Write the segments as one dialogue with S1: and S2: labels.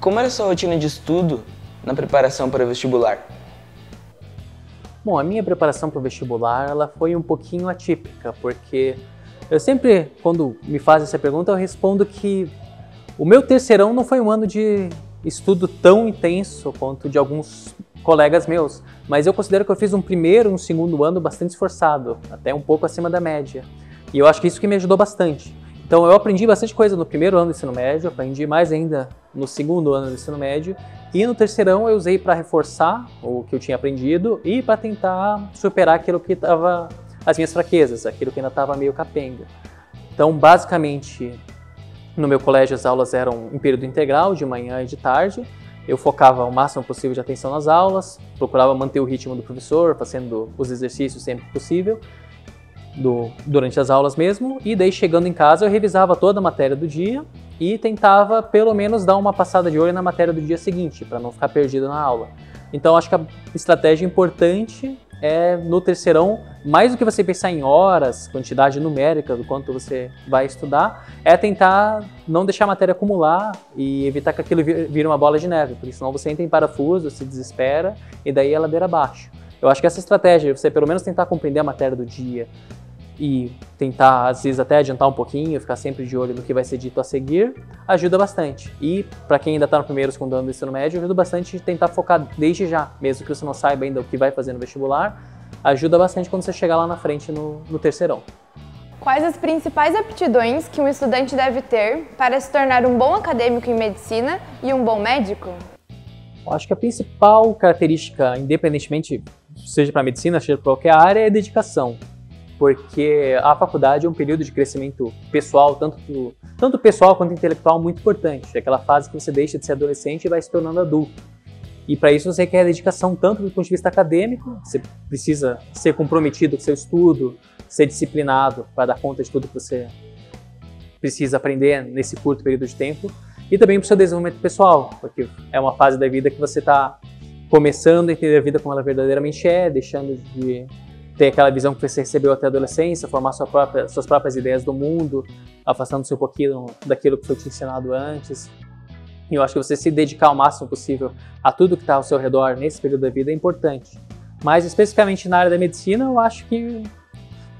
S1: Como era a sua rotina de estudo na preparação para o vestibular?
S2: Bom, a minha preparação para o vestibular ela foi um pouquinho atípica, porque eu sempre, quando me fazem essa pergunta, eu respondo que o meu terceirão não foi um ano de estudo tão intenso quanto de alguns colegas meus, mas eu considero que eu fiz um primeiro e um segundo ano bastante esforçado, até um pouco acima da média. E eu acho que isso que me ajudou bastante. Então eu aprendi bastante coisa no primeiro ano do ensino médio, aprendi mais ainda no segundo ano do ensino médio, e no terceirão eu usei para reforçar o que eu tinha aprendido e para tentar superar aquilo que estava as minhas fraquezas, aquilo que ainda estava meio capenga. Então, basicamente, no meu colégio as aulas eram em período integral, de manhã e de tarde. Eu focava o máximo possível de atenção nas aulas, procurava manter o ritmo do professor, fazendo os exercícios sempre que possível, durante as aulas mesmo, e daí chegando em casa eu revisava toda a matéria do dia e tentava pelo menos dar uma passada de olho na matéria do dia seguinte, para não ficar perdido na aula. Então acho que a estratégia importante é no terceirão, mais do que você pensar em horas, quantidade numérica do quanto você vai estudar, é tentar não deixar a matéria acumular e evitar que aquilo vire uma bola de neve, porque senão você entra em parafuso, se desespera e daí é ladeira abaixo. Eu acho que essa estratégia, você pelo menos tentar compreender a matéria do dia e tentar, às vezes, até adiantar um pouquinho, ficar sempre de olho no que vai ser dito a seguir, ajuda bastante. E, para quem ainda está no primeiro ou segundo ano do ensino médio, ajuda bastante tentar focar desde já, mesmo que você não saiba ainda o que vai fazer no vestibular, ajuda bastante quando você chegar lá na frente no terceirão.
S3: Quais as principais aptidões que um estudante deve ter para se tornar um bom acadêmico em medicina e um bom médico?
S2: Eu acho que a principal característica, independentemente, seja para medicina, seja para qualquer área, é a dedicação. Porque a faculdade é um período de crescimento pessoal, tanto pessoal quanto intelectual, muito importante. É aquela fase que você deixa de ser adolescente e vai se tornando adulto. E para isso você requer dedicação tanto do ponto de vista acadêmico, você precisa ser comprometido com o seu estudo, ser disciplinado para dar conta de tudo que você precisa aprender nesse curto período de tempo, e também para o seu desenvolvimento pessoal, porque é uma fase da vida que você está começando a entender a vida como ela verdadeiramente é, deixando de ter aquela visão que você recebeu até a adolescência, formar suas próprias ideias do mundo, afastando-se um pouquinho daquilo que foi te ensinado antes. E eu acho que você se dedicar ao máximo possível a tudo que está ao seu redor nesse período da vida é importante. Mas especificamente na área da medicina, eu acho que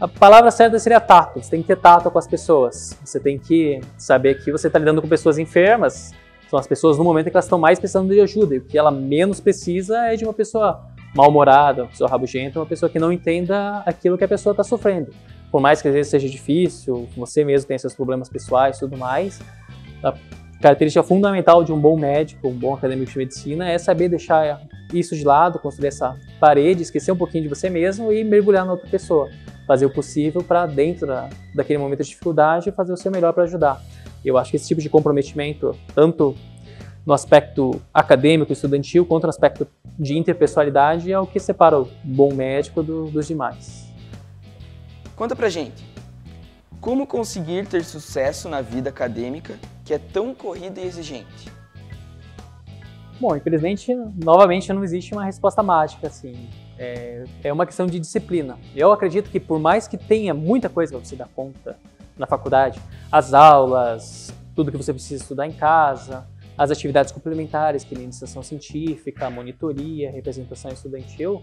S2: a palavra certa seria tato. Você tem que ter tato com as pessoas. Você tem que saber que você está lidando com pessoas enfermas, são as pessoas no momento em que elas estão mais precisando de ajuda, e o que ela menos precisa é de uma pessoa mal-humorada, uma pessoa rabugenta, uma pessoa que não entenda aquilo que a pessoa está sofrendo. Por mais que às vezes seja difícil, você mesmo tem seus problemas pessoais e tudo mais, a característica fundamental de um bom médico, um bom acadêmico de medicina é saber deixar isso de lado, construir essa parede, esquecer um pouquinho de você mesmo e mergulhar na outra pessoa. Fazer o possível para dentro daquele momento de dificuldade fazer o seu melhor para ajudar. Eu acho que esse tipo de comprometimento, tanto no aspecto acadêmico, estudantil, quanto no aspecto de interpessoalidade, é o que separa o bom médico dos demais.
S1: Conta pra gente, como conseguir ter sucesso na vida acadêmica que é tão corrida e exigente?
S2: Bom, infelizmente, novamente, não existe uma resposta mágica, assim. É uma questão de disciplina. Eu acredito que por mais que tenha muita coisa para você dar conta na faculdade, as aulas, tudo que você precisa estudar em casa, as atividades complementares, que nem iniciação científica, monitoria, representação estudantil,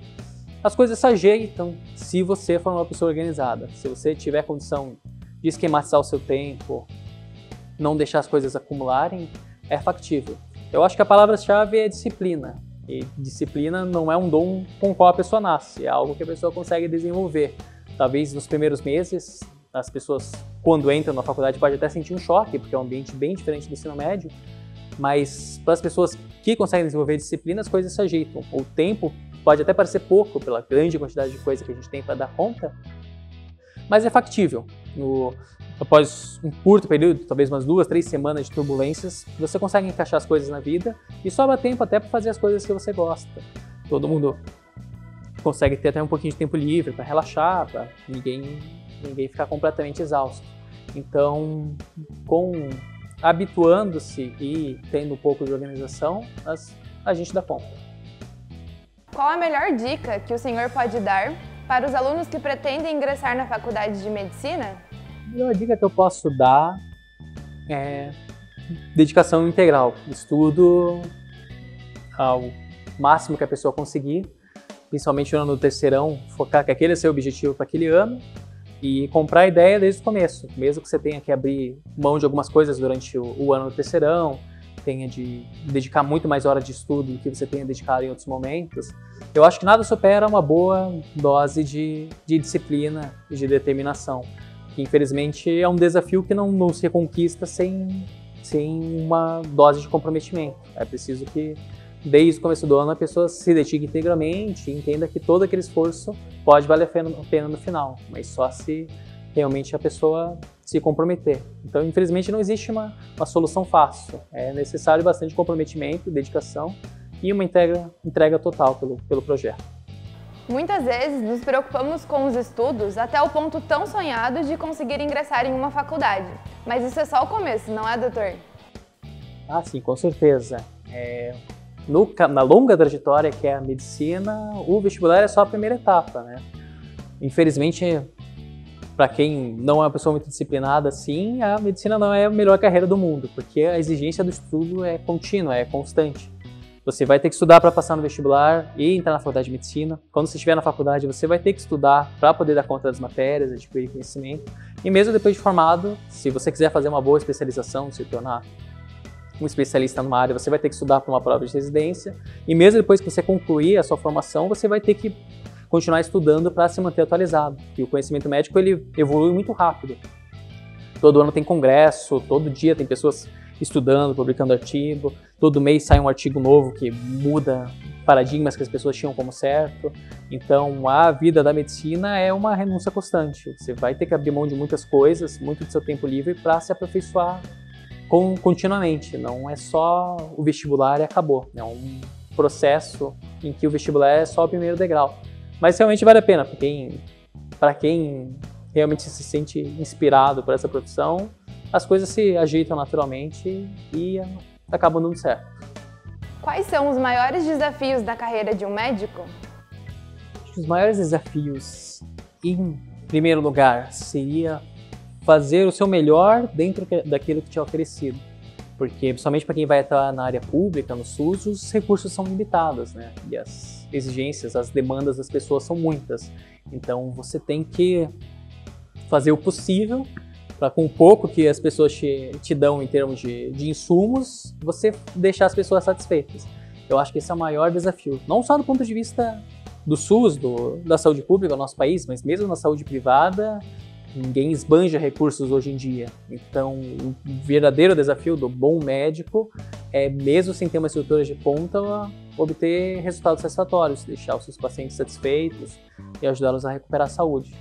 S2: as coisas se ajeitam se você for uma pessoa organizada. Se você tiver condição de esquematizar o seu tempo, não deixar as coisas acumularem, é factível. Eu acho que a palavra-chave é disciplina. E disciplina não é um dom com o qual a pessoa nasce, é algo que a pessoa consegue desenvolver. Talvez nos primeiros meses, as pessoas, quando entram na faculdade, podem até sentir um choque, porque é um ambiente bem diferente do ensino médio, mas para as pessoas que conseguem desenvolver disciplina, as coisas se ajeitam. O tempo pode até parecer pouco pela grande quantidade de coisa que a gente tem para dar conta, mas é factível. Após um curto período, talvez umas 2, 3 semanas de turbulências, você consegue encaixar as coisas na vida e sobra tempo até para fazer as coisas que você gosta. Todo mundo consegue ter até um pouquinho de tempo livre para relaxar, para ninguém ficar completamente exausto. Então, habituando-se e tendo um pouco de organização, a gente dá conta.
S3: Qual a melhor dica que o senhor pode dar para os alunos que pretendem ingressar na faculdade de medicina?
S2: A melhor dica que eu posso dar é dedicação integral, estudo ao máximo que a pessoa conseguir, principalmente no ano do terceirão, focar que aquele é seu objetivo para aquele ano e comprar a ideia desde o começo, mesmo que você tenha que abrir mão de algumas coisas durante o ano do terceirão, tenha de dedicar muito mais horas de estudo do que você tenha dedicado em outros momentos. Eu acho que nada supera uma boa dose de disciplina e de determinação, que infelizmente é um desafio que não se reconquista sem uma dose de comprometimento. É preciso que desde o começo do ano a pessoa se dedique integralmente e entenda que todo aquele esforço pode valer a pena no final, mas só se realmente a pessoa se comprometer. Então, infelizmente, não existe uma solução fácil. É necessário bastante comprometimento, dedicação e uma entrega total pelo projeto.
S3: Muitas vezes nos preocupamos com os estudos até o ponto tão sonhado de conseguir ingressar em uma faculdade. Mas isso é só o começo, não é, doutor?
S2: Ah, sim, com certeza. Na longa trajetória que é a medicina, o vestibular é só a primeira etapa, né? Infelizmente, para quem não é uma pessoa muito disciplinada assim, a medicina não é a melhor carreira do mundo, porque a exigência do estudo é contínua, é constante. Você vai ter que estudar para passar no vestibular e entrar na faculdade de medicina. Quando você estiver na faculdade, você vai ter que estudar para poder dar conta das matérias, adquirir conhecimento. E mesmo depois de formado, se você quiser fazer uma boa especialização, se tornar um especialista numa área, você vai ter que estudar para uma prova de residência. E mesmo depois que você concluir a sua formação, você vai ter que continuar estudando para se manter atualizado. E o conhecimento médico ele evolui muito rápido. Todo ano tem congresso, todo dia tem pessoas estudando, publicando artigo, todo mês sai um artigo novo que muda paradigmas que as pessoas tinham como certo. Então, a vida da medicina é uma renúncia constante. Você vai ter que abrir mão de muitas coisas, muito do seu tempo livre para se aperfeiçoar continuamente. Não é só o vestibular e acabou. É um processo em que o vestibular é só o primeiro degrau. Mas realmente vale a pena, para quem realmente se sente inspirado por essa profissão, as coisas se ajeitam naturalmente e acabam dando certo.
S3: Quais são os maiores desafios da carreira de um médico?
S2: Acho que os maiores desafios, em primeiro lugar, seria fazer o seu melhor dentro daquilo que te é oferecido. Porque, principalmente para quem vai estar na área pública, no SUS, os recursos são limitados, né? E as exigências, as demandas das pessoas são muitas. Então, você tem que fazer o possível para, com o pouco que as pessoas te dão em termos de insumos, você deixar as pessoas satisfeitas. Eu acho que esse é o maior desafio. Não só do ponto de vista do SUS, da saúde pública no nosso país, mas mesmo na saúde privada, ninguém esbanja recursos hoje em dia. Então, o verdadeiro desafio do bom médico é, mesmo sem ter uma estrutura de ponta, obter resultados satisfatórios, deixar os seus pacientes satisfeitos e ajudá-los a recuperar a saúde.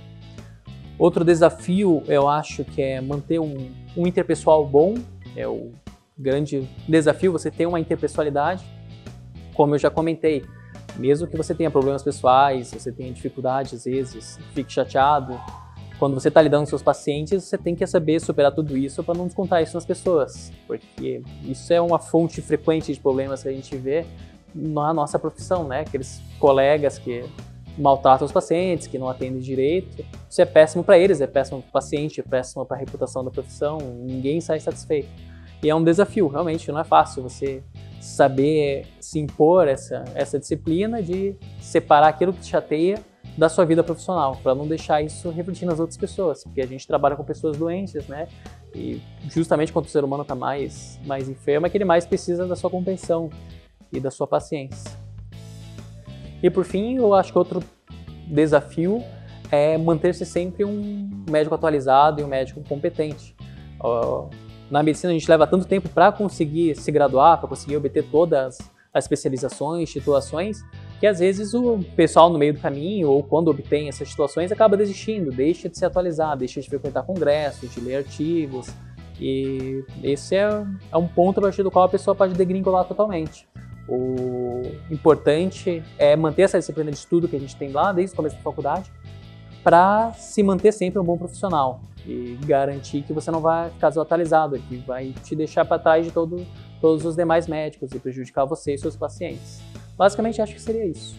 S2: Outro desafio, eu acho, que é manter um interpessoal bom. É o grande desafio, você ter uma interpessoalidade. Como eu já comentei, mesmo que você tenha problemas pessoais, você tenha dificuldades às vezes, fique chateado, quando você está lidando com seus pacientes, você tem que saber superar tudo isso para não descontar isso nas pessoas, porque isso é uma fonte frequente de problemas que a gente vê na nossa profissão, né? Aqueles colegas que maltratam os pacientes, que não atendem direito. Isso é péssimo para eles, é péssimo para o paciente, é péssimo para a reputação da profissão, ninguém sai satisfeito. E é um desafio, realmente, não é fácil você saber se impor essa disciplina de separar aquilo que te chateia da sua vida profissional, para não deixar isso refletir nas outras pessoas, porque a gente trabalha com pessoas doentes, né? E justamente quando o ser humano está mais enfermo, é que ele mais precisa da sua compreensão e da sua paciência. E por fim, eu acho que outro desafio é manter-se sempre um médico atualizado e um médico competente. Na medicina a gente leva tanto tempo para conseguir se graduar, para conseguir obter todas as especializações, titulações, que às vezes o pessoal no meio do caminho, ou quando obtém essas titulações, acaba desistindo, deixa de se atualizar, deixa de frequentar congressos, de ler artigos, e esse é um ponto a partir do qual a pessoa pode degringolar totalmente. O importante é manter essa disciplina de estudo que a gente tem lá desde o começo da faculdade, para se manter sempre um bom profissional e garantir que você não vai ficar desatualizado, que vai te deixar para trás de todos os demais médicos e prejudicar você e seus pacientes. Basicamente, acho que seria isso.